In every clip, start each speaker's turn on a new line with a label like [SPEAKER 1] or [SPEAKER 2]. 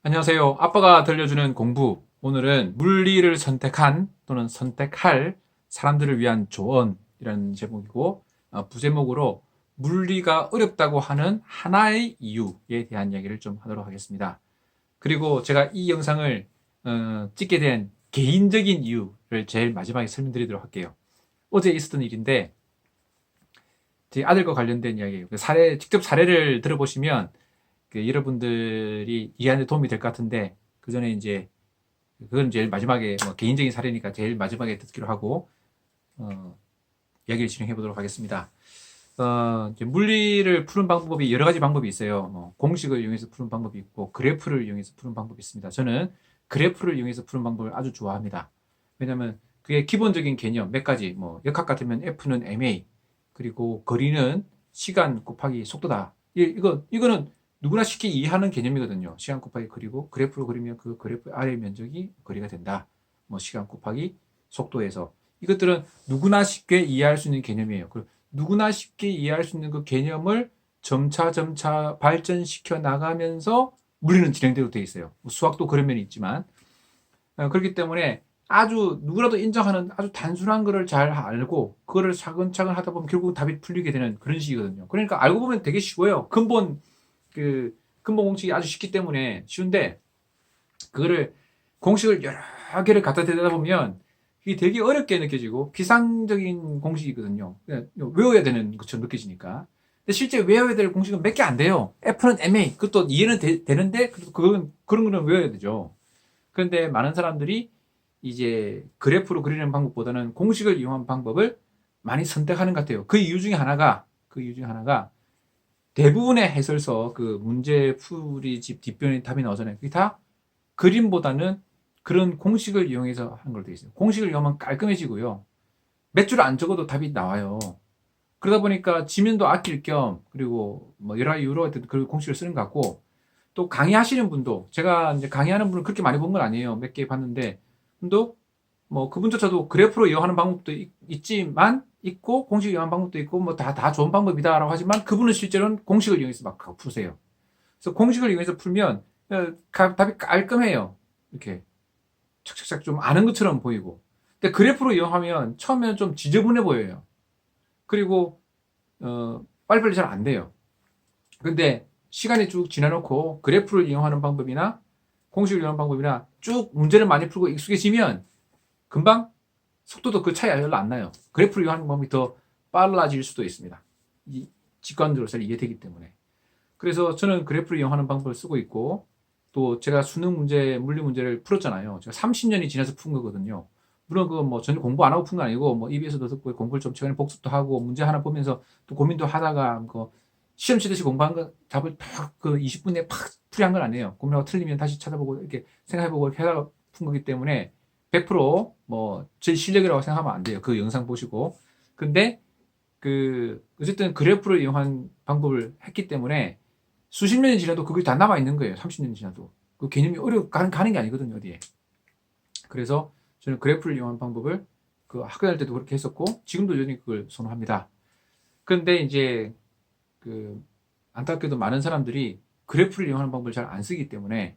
[SPEAKER 1] 안녕하세요. 아빠가 들려주는 공부. 오늘은 물리를 선택한 또는 선택할 사람들을 위한 조언이라는 제목이고, 부제목으로 물리가 어렵다고 하는 하나의 이유에 대한 이야기를 좀 하도록 하겠습니다. 그리고 제가 이 영상을 찍게 된 개인적인 이유를 제일 마지막에 설명드리도록 할게요. 어제 있었던 일인데, 제 아들과 관련된 이야기예요. 직접 사례를 들어보시면 여러분들이 이해하는 데 도움이 될 것 같은데, 그 전에 이제 그건 제일 마지막에 개인적인 사례니까 제일 마지막에 듣기로 하고 이야기를 진행해 보도록 하겠습니다. 이제 물리를 푸는 방법이 여러 가지 방법이 있어요. 공식을 이용해서 푸는 방법이 있고 그래프를 이용해서 푸는 방법이 있습니다. 저는 그래프를 이용해서 푸는 방법을 아주 좋아합니다. 왜냐하면 그게 기본적인 개념 몇 가지, 역학 같으면 F는 ma, 그리고 거리는 시간 곱하기 속도다. 이거는 누구나 쉽게 이해하는 개념이거든요. 시간 곱하기 거리고, 그래프로 그리면 그 그래프 아래 면적이 거리가 된다. 시간 곱하기 속도에서. 이것들은 누구나 쉽게 이해할 수 있는 개념이에요. 누구나 쉽게 이해할 수 있는 그 개념을 점차 발전시켜 나가면서 물리는 진행대로 되어 있어요. 수학도 그런 면이 있지만. 그렇기 때문에 아주 누구라도 인정하는 아주 단순한 거를 잘 알고 그거를 차근차근 하다 보면 결국 답이 풀리게 되는 그런 식이거든요. 그러니까 알고 보면 되게 쉬워요. 근본 공식이 아주 쉽기 때문에 쉬운데, 그거를 공식을 여러 개를 갖다 대다 보면 이게 되게 어렵게 느껴지고 비상적인 공식이거든요. 그냥 외워야 되는 것처럼 느껴지니까. 근데 실제 외워야 될 공식은 몇 개 안 돼요. F는 MA, 그것도 이해는 되는데 그런 거는 외워야 되죠. 그런데 많은 사람들이 이제 그래프로 그리는 방법보다는 공식을 이용한 방법을 많이 선택하는 것 같아요. 그 이유 중에 하나가 대부분의 해설서 그 문제 풀이 집 뒷변에 답이 나오잖아요. 그게 다 그림보다는 그런 공식을 이용해서 하는 걸로 되어 있어요. 공식을 이용하면 깔끔해지고요. 몇 줄 안 적어도 답이 나와요. 그러다 보니까 지면도 아낄 겸, 그리고 여러 이유로 그 공식을 쓰는 것 같고, 또 강의하시는 분도, 제가 이제 강의하는 분을 그렇게 많이 본 건 아니에요. 몇 개 봤는데, 근데 그분조차도 그래프로 이용하는 방법도 있지만, 있고, 공식 이용하는 방법도 있고, 다 좋은 방법이다라고 하지만, 그분은 실제로는 공식을 이용해서 막 푸세요. 그래서 공식을 이용해서 풀면, 답이 깔끔해요. 이렇게. 착착착 좀 아는 것처럼 보이고. 근데 그래프로 이용하면 처음에는 좀 지저분해 보여요. 그리고, 빨리빨리 잘 안 돼요. 근데 시간이 쭉 지나놓고 그래프를 이용하는 방법이나 공식을 이용하는 방법이나 쭉 문제를 많이 풀고 익숙해지면 금방 속도도 그 차이 별로 안 나요. 그래프를 이용하는 방법이 더 빨라질 수도 있습니다. 이 직관적으로 잘 이해되기 때문에. 그래서 저는 그래프를 이용하는 방법을 쓰고 있고, 또 제가 수능 문제, 물리 문제를 풀었잖아요. 제가 30년이 지나서 푼 거거든요. 물론 그거 전혀 공부 안 하고 푼 건 아니고, EBS도 듣고 공부를 좀 최근에 복습도 하고, 문제 하나 보면서 또 고민도 하다가, 시험 치듯이 공부한 거 답을 팍 20분 내에 팍 풀이한 건 아니에요. 고민하고 틀리면 다시 찾아보고 이렇게 생각해보고 이렇게 하다가 푼 거기 때문에 100%제 실력이라고 생각하면 안 돼요. 그 영상 보시고. 근데 어쨌든 그래프를 이용한 방법을 했기 때문에 수십 년이 지나도 그게 다 남아 있는 거예요. 30년이 지나도. 그 개념이 가는 게 아니거든요, 어디에. 그래서 저는 그래프를 이용한 방법을 학교 다닐 때도 그렇게 했었고, 지금도 여전히 그걸 선호합니다. 그런데 이제 안타깝게도 많은 사람들이 그래프를 이용하는 방법을 잘 안 쓰기 때문에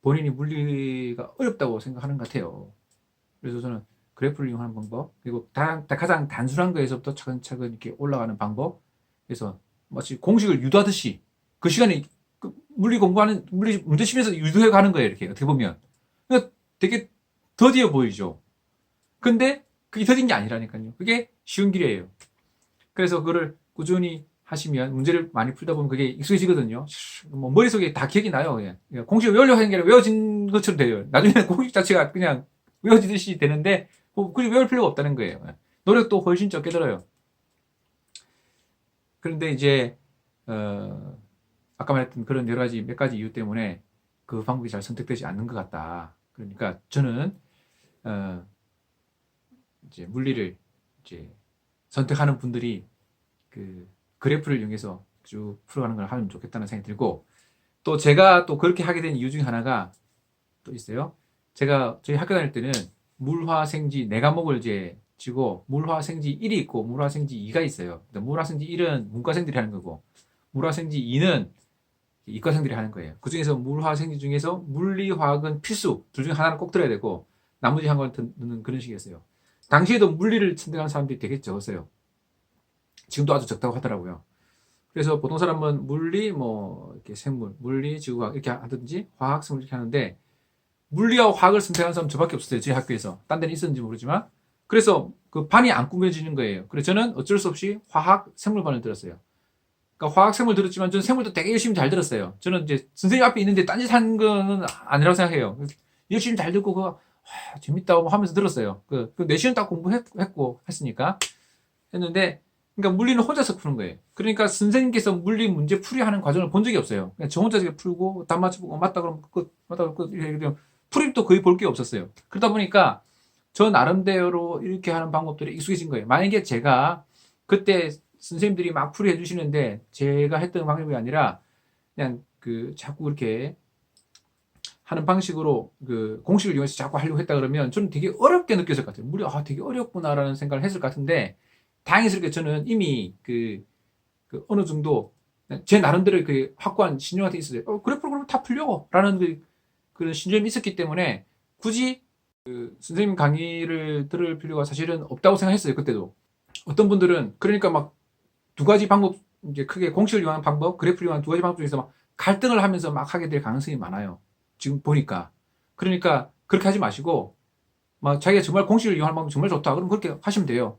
[SPEAKER 1] 본인이 물리가 어렵다고 생각하는 것 같아요. 그래서 저는 그래프를 이용하는 방법, 그리고 가장 단순한 거에서부터 차근차근 이렇게 올라가는 방법, 그래서 마치 공식을 유도하듯이 그 시간에 물리 문제집에서 유도해 가는 거예요. 이렇게 어떻게 보면. 그러니까 되게 더디어 보이죠. 근데 그게 더딘 게 아니라니까요. 그게 쉬운 길이에요. 그래서 그거를 꾸준히 하시면 문제를 많이 풀다 보면 그게 익숙해지거든요. 머릿속에 다 기억이 나요. 그냥 공식을 외우려고 하는 게 아니라 외워진 것처럼 돼요. 나중에는 공식 자체가 그냥 외워지듯이 되는데 굳이 외울 필요가 없다는 거예요. 노력도 훨씬 적게 들어요. 그런데 이제 아까 말했던 그런 몇 가지 이유 때문에 그 방법이 잘 선택되지 않는 것 같다. 그러니까 저는 이제 물리를 이제 선택하는 분들이 그래프를 이용해서 쭉 풀어가는 걸 하면 좋겠다는 생각이 들고, 또 제가 또 그렇게 하게 된 이유 중에 하나가 또 있어요. 저희 학교 다닐 때는 물화생지 4과목을 이제 지고 물화생지 1이 있고 물화생지 2가 있어요. 물화생지 1은 문과생들이 하는 거고, 물화생지 2는 이과생들이 하는 거예요. 그 중에서 물화생지 중에서 물리화학은 필수, 둘 중에 하나는 꼭 들어야 되고 나머지 한 건 듣는 그런 식이었어요. 당시에도 물리를 선택하는 사람들이 되게 적었어요. 지금도 아주 적다고 하더라고요. 그래서 보통 사람은 물리, 뭐 이렇게 생물, 물리, 지구과학 이렇게 하든지 화학, 생물 이렇게 하는데 물리와 화학을 선택하는 사람 저밖에 없었어요. 저희 학교에서. 딴 데는 있었는지 모르지만. 그래서 그 반이 안 꾸며지는 거예요. 그래서 저는 어쩔 수 없이 화학, 생물반을 들었어요. 그러니까 화학, 생물 들었지만 저는 생물도 되게 열심히 잘 들었어요. 저는 이제 선생님 앞에 있는데 딴짓 하는 거는 아니라고 생각해요. 열심히 잘 듣고 그거 재밌다고 하면서 들었어요. 그 내신은 딱 공부했고 했으니까 했는데 그러니까 물리는 혼자서 푸는 거예요. 그러니까 선생님께서 물리 문제 풀이하는 과정을 본 적이 없어요. 그냥 저 혼자 풀고 답 맞춰보고 맞다 그러면 끝, 맞다 그러면 끝 이렇게 풀이도 거의 볼 게 없었어요. 그러다 보니까 저 나름대로 이렇게 하는 방법들이 익숙해진 거예요. 만약에 제가 그때 선생님들이 막 풀이해 주시는데 제가 했던 방법이 아니라 그냥 그 자꾸 이렇게 하는 방식으로 그 공식을 이용해서 자꾸 하려고 했다 그러면 저는 되게 어렵게 느꼈을 것 같아요. 물이 되게 어렵구나라는 생각을 했을 것 같은데 다행스럽게 저는 이미 그 어느 정도 제 나름대로 그 확고한 신념한테 있었어요. 그래 그러면 다 풀려 라는 그런 신념이 있었기 때문에 굳이 그 선생님 강의를 들을 필요가 사실은 없다고 생각했어요. 그때도. 어떤 분들은 그러니까 막 두 가지 방법 이제 크게 공식을 이용하는 방법, 그래프를 이용하는 두 가지 방법 중에서 막 갈등을 하면서 막 하게 될 가능성이 많아요. 지금 보니까. 그러니까 그렇게 하지 마시고 막 자기가 정말 공식을 이용하는 방법이 정말 좋다. 그럼 그렇게 하시면 돼요.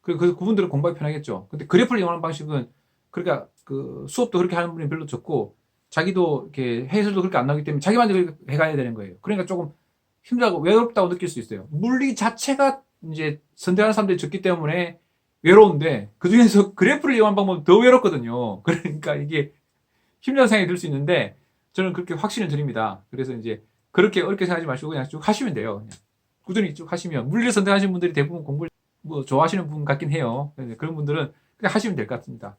[SPEAKER 1] 그리고 그분들은 공부하기 편하겠죠. 근데 그래프를 이용하는 방식은 그러니까 그 수업도 그렇게 하는 분이 별로 적고 자기도 이렇게 해설도 그렇게 안 나오기 때문에 자기만 그렇게 해가야 되는 거예요. 그러니까 조금 힘들고 외롭다고 느낄 수 있어요. 물리 자체가 이제 선택하는 사람들이 적기 때문에 외로운데 그 중에서 그래프를 이용한 방법은 더 외롭거든요. 그러니까 이게 힘든 생각이 들 수 있는데 저는 그렇게 확신을 드립니다. 그래서 이제 그렇게 어렵게 생각하지 마시고 그냥 쭉 하시면 돼요. 그냥 꾸준히 쭉 하시면 물리 선택하시는 분들이 대부분 공부를 뭐 좋아하시는 분 같긴 해요. 그런 분들은 그냥 하시면 될 것 같습니다.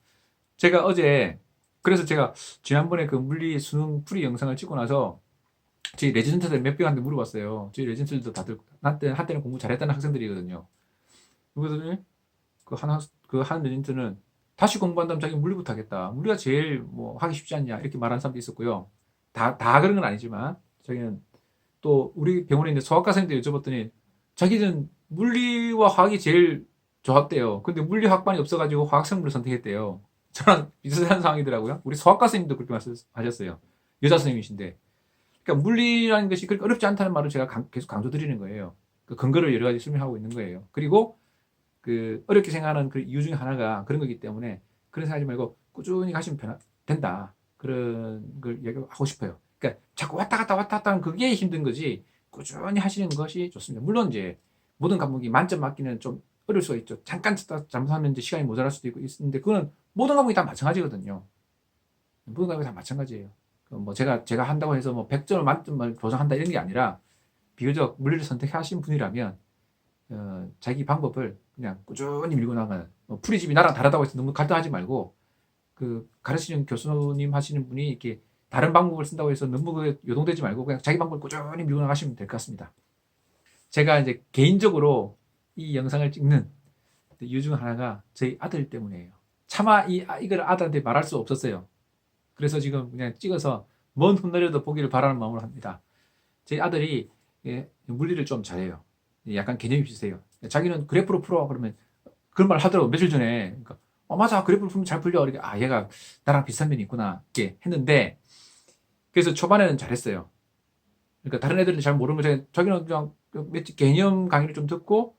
[SPEAKER 1] 제가 어제 그래서 제가 지난번에 그 물리 수능 풀이 영상을 찍고 나서 저희 레지던트들 몇 명한테 물어봤어요. 저희 레지던트들도 다들 한때는 공부 잘했다는 학생들이거든요. 그러더니 한 레지던트는 다시 공부한다면 자기 물리부터 하겠다. 물리가 제일 뭐 하기 쉽지 않냐 이렇게 말하는 사람도 있었고요. 다 그런 건 아니지만 자기는 또 우리 병원에 있는 소아과 선생님들 여쭤봤더니 자기는 물리와 화학이 제일 좋았대요. 근데 물리 학반이 없어가지고 화학생물을 선택했대요. 저랑 비슷한 상황이더라고요. 우리 소아과 선생님도 그렇게 말씀하셨어요. 여자 선생님이신데. 그러니까 물리라는 것이 그렇게 어렵지 않다는 말을 제가 계속 강조드리는 거예요. 그 근거를 여러 가지 설명하고 있는 거예요. 그리고 그 어렵게 생각하는 그 이유 중에 하나가 그런 거기 때문에 그런 생각하지 말고 꾸준히 가시면 된다. 그런 걸 얘기하고 싶어요. 그러니까 자꾸 왔다 갔다 하는 그게 힘든 거지 꾸준히 하시는 것이 좋습니다. 물론 이제 모든 과목이 만점 맞기는 좀 어려울 수가 있죠. 잠깐 잘못하면 이제 시간이 모자랄 수도 있는데 그거는 모든 과목이 다 마찬가지거든요. 모든 과목이 다 마찬가지예요. 뭐 제가 한다고 해서 뭐 100점을 만점을 보장한다 이런 게 아니라 비교적 물리를 선택하신 분이라면 자기 방법을 그냥 꾸준히 밀고 나가는 풀이집이 나랑 다르다고 해서 너무 갈등하지 말고 그 가르치는 교수님 하시는 분이 이렇게 다른 방법을 쓴다고 해서 너무 요동되지 말고 그냥 자기 방법을 꾸준히 밀고 나가시면 될 것 같습니다. 제가 이제 개인적으로 이 영상을 찍는 이유 중 하나가 저희 아들 때문이에요. 차마 이걸 아들한테 말할 수 없었어요. 그래서 지금 그냥 찍어서 먼 훗날에도 보기를 바라는 마음으로 합니다. 제 아들이 물리를 좀 잘해요. 약간 개념이 비슷해요. 자기는 그래프로 풀어 그러면 그런 말 하더라고 며칠 전에. 그러니까 맞아 그래프로 풀면 잘 풀려. 이렇게 얘가 나랑 비슷한 면이 있구나 이렇게 했는데 그래서 초반에는 잘했어요. 그러니까 다른 애들은 잘 모르는 거 자기는 그냥 개념 강의를 좀 듣고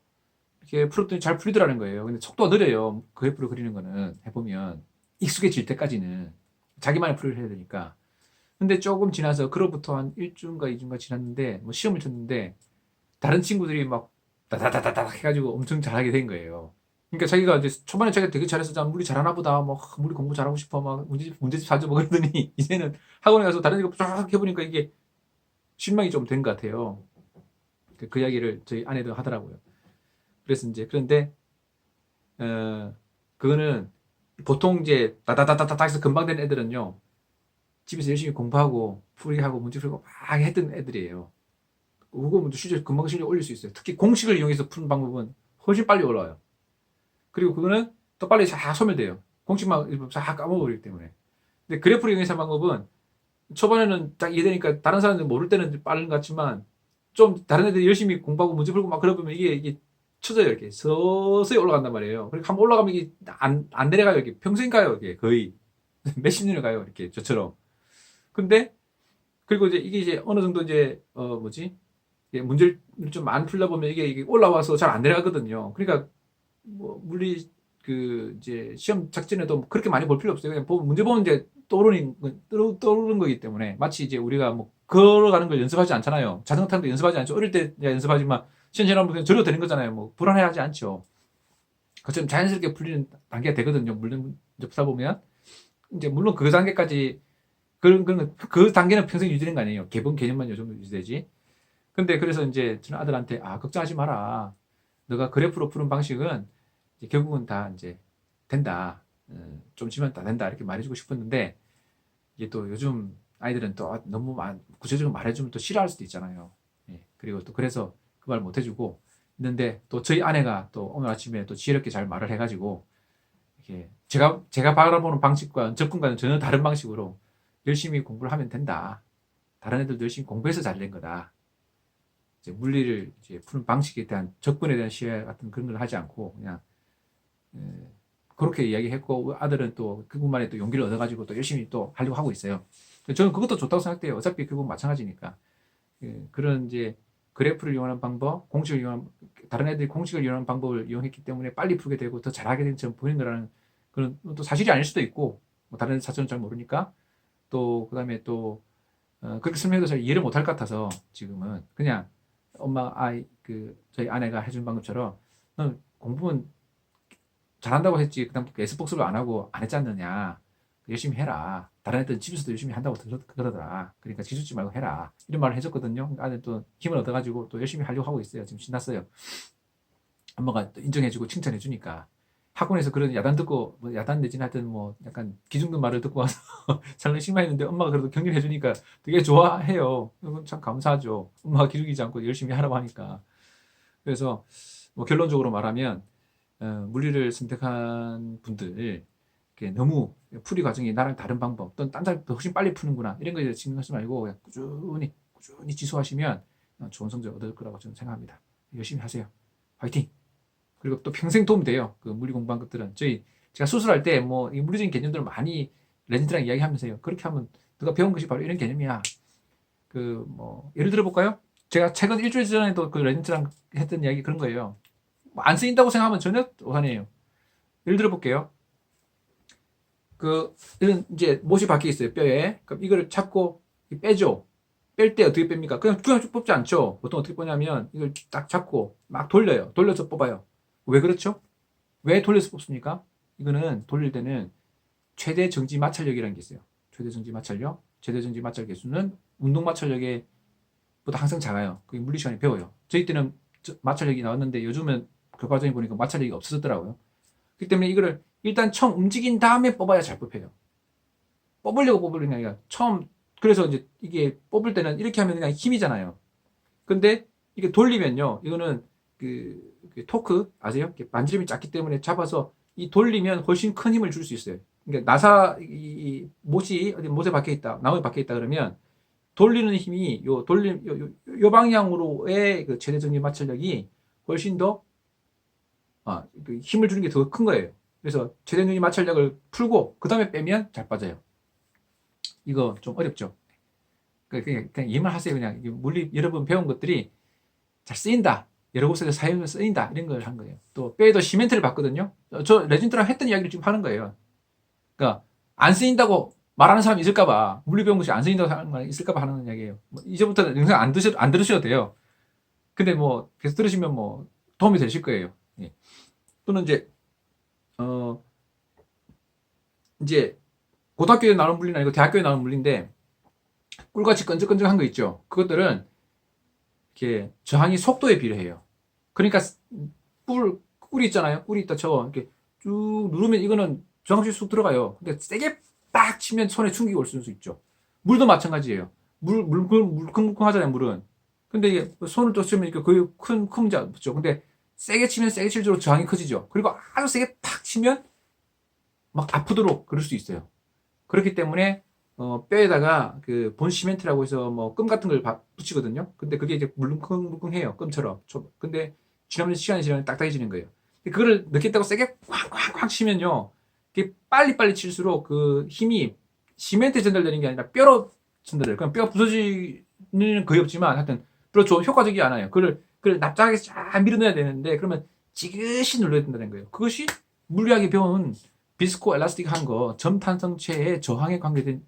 [SPEAKER 1] 이렇게 풀었더니 잘 풀리더라는 거예요. 근데 속도가 느려요. 그래프로 그리는 거는 해보면 익숙해질 때까지는 자기만의 풀이를 해야 되니까. 근데 조금 지나서 그로부터 한 1주인가 2주인가 지났는데 뭐 시험을 쳤는데 다른 친구들이 막 다다다다다 해가지고 엄청 잘하게 된 거예요. 그러니까 자기가 이제 초반에 자기가 되게 잘해서 자 물리 잘하나 보다 막 물리 공부 잘하고 싶어 막 문제집 자주 뭐 그러더니 이제는 학원에 가서 다른 애가 쫙 해보니까 이게 실망이 좀 된 것 같아요. 그 이야기를 저희 아내도 하더라고요. 그래서 이제 그런데 그거는 보통 이제 다다다다다 해서 금방 된 애들은요 집에서 열심히 공부하고 풀이하고 문제 풀고 막 했던 애들이에요. 그거 실제 금방 실력 올릴 수 있어요. 특히 공식을 이용해서 푸는 방법은 훨씬 빨리 올라와요. 그리고 그거는 더 빨리 잘 소멸돼요. 공식만 다 까먹어버리기 때문에. 근데 그래프를 이용해서 하는 방법은 초반에는 딱 이해되니까 다른 사람들 모를 때는 빠른 것 같지만 좀 다른 애들이 열심히 공부하고 문제 풀고 막 그러면 이게 쳐져요. 이렇게 서서히 올라간단 말이에요. 그러니까 한번 올라가면 이게 안 내려가요. 이렇게 평생 가요. 이게 거의 몇십 년을 가요. 이렇게 저처럼. 근데 그리고 이제 이게 어느 정도 이제 뭐지? 이게 문제를 좀 많이 풀다 보면 이게 올라와서 잘 안 내려가거든요. 그러니까 뭐 물리 그 이제 시험 작전에도 그렇게 많이 볼 필요 없어요. 그냥 문제 보면 이제 떠오르는 거기 때문에 마치 이제 우리가 뭐 걸어가는 걸 연습하지 않잖아요. 자전거 타는 거 연습하지 않죠. 어릴 때 연습하지만 시험 지나면 그냥 저려도 되는 거잖아요. 뭐 불안해하지 않죠. 그처럼 자연스럽게 풀리는 단계가 되거든요. 물론 이제 풀다 보면 이제 물론 그 단계까지 그 단계는 평생 유지되는 거 아니에요. 개본 개념만 요 정도 유지되지. 근데 그래서 이제 저는 아들한테 걱정하지 마라. 너가 그래프로 푸는 방식은 이제 결국은 다 이제 된다. 좀 지면 다 된다. 이렇게 말해주고 싶었는데 이게 또 요즘 아이들은 또 너무 구체적으로 말해주면 또 싫어할 수도 있잖아요. 예. 그리고 또 그래서 그 말 못 해주고 있는데 또 저희 아내가 또 오늘 아침에 또 지혜롭게 잘 말을 해가지고 이렇게 제가 바라보는 방식과 접근과는 전혀 다른 방식으로 열심히 공부를 하면 된다. 다른 애들도 열심히 공부해서 잘 된 거다. 이제 물리를 이제 푸는 방식에 대한 접근에 대한 시회 같은 그런 걸 하지 않고 그냥 그렇게 이야기했고 아들은 또 그것만에 또 용기를 얻어가지고 또 열심히 또 하려고 하고 있어요. 저는 그것도 좋다고 생각돼요. 어차피 결국 마찬가지니까. 그런 이제 그래프를 이용하는 방법, 공식을 이용하는 다른 애들이 공식을 이용하는 방법을 이용했기 때문에 빨리 풀게 되고 더 잘하게 된 점 보이는 거라는 그런 또 사실이 아닐 수도 있고 뭐 다른 애들 사정은 잘 모르니까 또 그다음에 또 그렇게 설명해도 잘 이해를 못할 것 같아서 지금은 그냥 엄마 저희 아내가 해준 방법처럼 너 공부는 잘한다고 했지 그다음 S복습을 안 하고 안 했지 않느냐 열심히 해라 다른 애들은 집에서도 열심히 한다고 그러더라 그러니까 지죽지 말고 해라 이런 말을 해줬거든요. 아들 또 힘을 얻어가지고 또 열심히 하려고 하고 있어요. 지금 신났어요. 엄마가 또 인정해주고 칭찬해주니까 학원에서 그런 야단 듣고 뭐 야단 내진 하여튼 뭐 약간 기중근 말을 듣고 와서 살짝 실망했는데 엄마가 그래도 격려해 주니까 되게 좋아해요. 그건 참 감사하죠. 엄마가 기죽이지 않고 열심히 하라고 하니까. 그래서 뭐 결론적으로 말하면 물리를 선택한 분들 이렇게 너무 풀이 과정이 나랑 다른 방법 또는 딴 사람보다 훨씬 빨리 푸는구나 이런 거에 신경하지 말고 그냥 꾸준히 지수하시면 좋은 성적 얻을 거라고 저는 생각합니다. 열심히 하세요. 화이팅! 그리고 또 평생 도움 돼요. 그 물리 공부한 것들은 제가 수술할 때 뭐 이 물리적인 개념들을 많이 레진트랑 이야기하면서요. 그렇게 하면 너가 배운 것이 바로 이런 개념이야. 그 뭐 예를 들어 볼까요? 제가 최근 일주일 전에도 그 레진트랑 했던 이야기 그런 거예요. 뭐안 쓰인다고 생각하면 전혀 오산이에요. 예를 들어 볼게요. 이런 이제 못이 박혀 있어요 뼈에. 그럼 이거를 잡고 빼죠. 뺄 때 어떻게 뺍니까? 그냥 쭉 뽑지 않죠. 보통 어떻게 뽑냐면 이걸 딱 잡고 막 돌려요. 돌려서 뽑아요. 왜 그렇죠? 왜 돌려서 뽑습니까? 이거는 돌릴 때는 최대 정지 마찰력이라는 게 있어요. 최대 정지 마찰력. 최대 정지 마찰 개수는 운동 마찰력에 보다 항상 작아요. 그게 물리 시간에 배워요. 저희 때는 마찰력이 나왔는데 요즘은 교과정에 보니까 마찰력이 없어졌더라고요. 그렇기 때문에 이거를 일단 처음 움직인 다음에 뽑아야 잘 뽑혀요. 뽑으려고 뽑으려는 게 아니라 처음 그래서 이제 이게 뽑을 때는 이렇게 하면 그냥 힘이잖아요. 근데 이게 돌리면요. 이거는 그 토크 아세요? 반지름이 작기 때문에 잡아서 이 돌리면 훨씬 큰 힘을 줄 수 있어요. 그러니까 이 못이 어디 못에 박혀 있다, 나무에 박혀 있다 그러면 돌리는 힘이 요 방향으로의 그 최대 정지 마찰력이 훨씬 더 그 힘을 주는 게 더 큰 거예요. 그래서 최대 정지 마찰력을 풀고 그 다음에 빼면 잘 빠져요. 이거 좀 어렵죠. 그냥 이해만 하세요. 그냥 물리 여러분 배운 것들이 잘 쓰인다. 여러 곳에서 사용을 쓰인다. 이런 걸 한 거예요. 또 뼈에도 시멘트를 봤거든요. 저 레진트랑 했던 이야기를 지금 하는 거예요. 그러니까 안 쓰인다고 말하는 사람이 있을까봐 물리 배운 것이 안 쓰인다고 하는 사람이 있을까봐 하는 이야기예요. 뭐 이제부터는 영상 안 들으셔도 돼요. 근데 뭐 계속 들으시면 뭐 도움이 되실 거예요. 예. 또는 이제 고등학교에 나오는 물리는 아니고 대학교에 나오는 물리인데 꿀같이 끈적끈적한 거 있죠. 그것들은 이렇게 저항이 속도에 비례해요. 그러니까 꿀이 있잖아요. 꿀이 있다 쳐 이렇게 쭉 누르면 이거는 저항이 쑥 들어가요. 근데 세게 딱 치면 손에 충격이 올 수 있죠. 물도 마찬가지예요. 물컹물컹 하잖아요, 물은. 근데 이게 손을 또 치면 이렇게 거의 큰 문제 없죠. 근데 세게 치면 세게 칠수록 저항이 커지죠. 그리고 아주 세게 탁 치면 막 아프도록 그럴 수 있어요. 그렇기 때문에 뼈에다가 그 본 시멘트라고 해서 뭐 금 같은 걸 붙이거든요. 근데 그게 이제 물컹물컹해요. 끔처럼. 근데 지나면 시간이 지나면 딱딱해지는 거예요. 그거를 넣겠다고 세게 쾅쾅쾅 치면요. 그게 빨리빨리 칠수록 그 힘이 시멘트에 전달되는 게 아니라 뼈로 전달돼요. 그럼 뼈가 부서지는 거의 없지만 하여튼 별로 좀 효과적이 않아요. 그걸 납작하게 쫙 밀어넣어야 되는데 그러면 지그시 눌러야 된다는 거예요. 그것이 물리학에 배운 비스코 엘라스틱한 거, 점탄성체의 저항에 관계된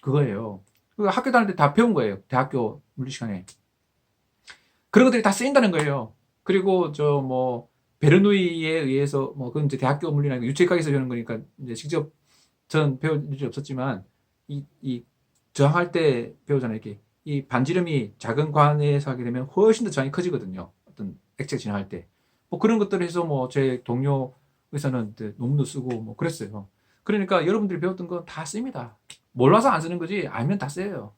[SPEAKER 1] 그거예요. 그 학교 다닐 때 다 배운 거예요. 대학교 물리 시간에. 그런 것들이 다 쓰인다는 거예요. 그리고 저 뭐 베르누이에 의해서 뭐 그건 이제 대학교 물리나 유체과에서 배우는 거니까 이제 직접 전 배울 일이 없었지만 이 저항할 때 배우잖아요. 이렇게 이 반지름이 작은 관에서 하게 되면 훨씬 더 저항이 커지거든요. 어떤 액체 진화할 때. 뭐 그런 것들을 해서 뭐 제 동료 의사는 논문도 쓰고 뭐 그랬어요. 그러니까 여러분들이 배웠던 건 다 씁니다. 몰라서 안 쓰는 거지 알면 다 써요.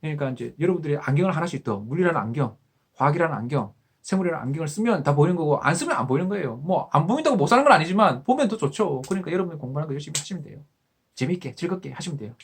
[SPEAKER 1] 그러니까 이제 여러분들이 안경을 하나씩 더 물리라는 안경, 화학이라는 안경, 생물이라는 안경을 쓰면 다 보이는 거고 안 쓰면 안 보이는 거예요. 뭐 안 보인다고 못 사는 건 아니지만 보면 더 좋죠. 그러니까 여러분이 공부하는 거 열심히 하시면 돼요. 재밌게 즐겁게 하시면 돼요.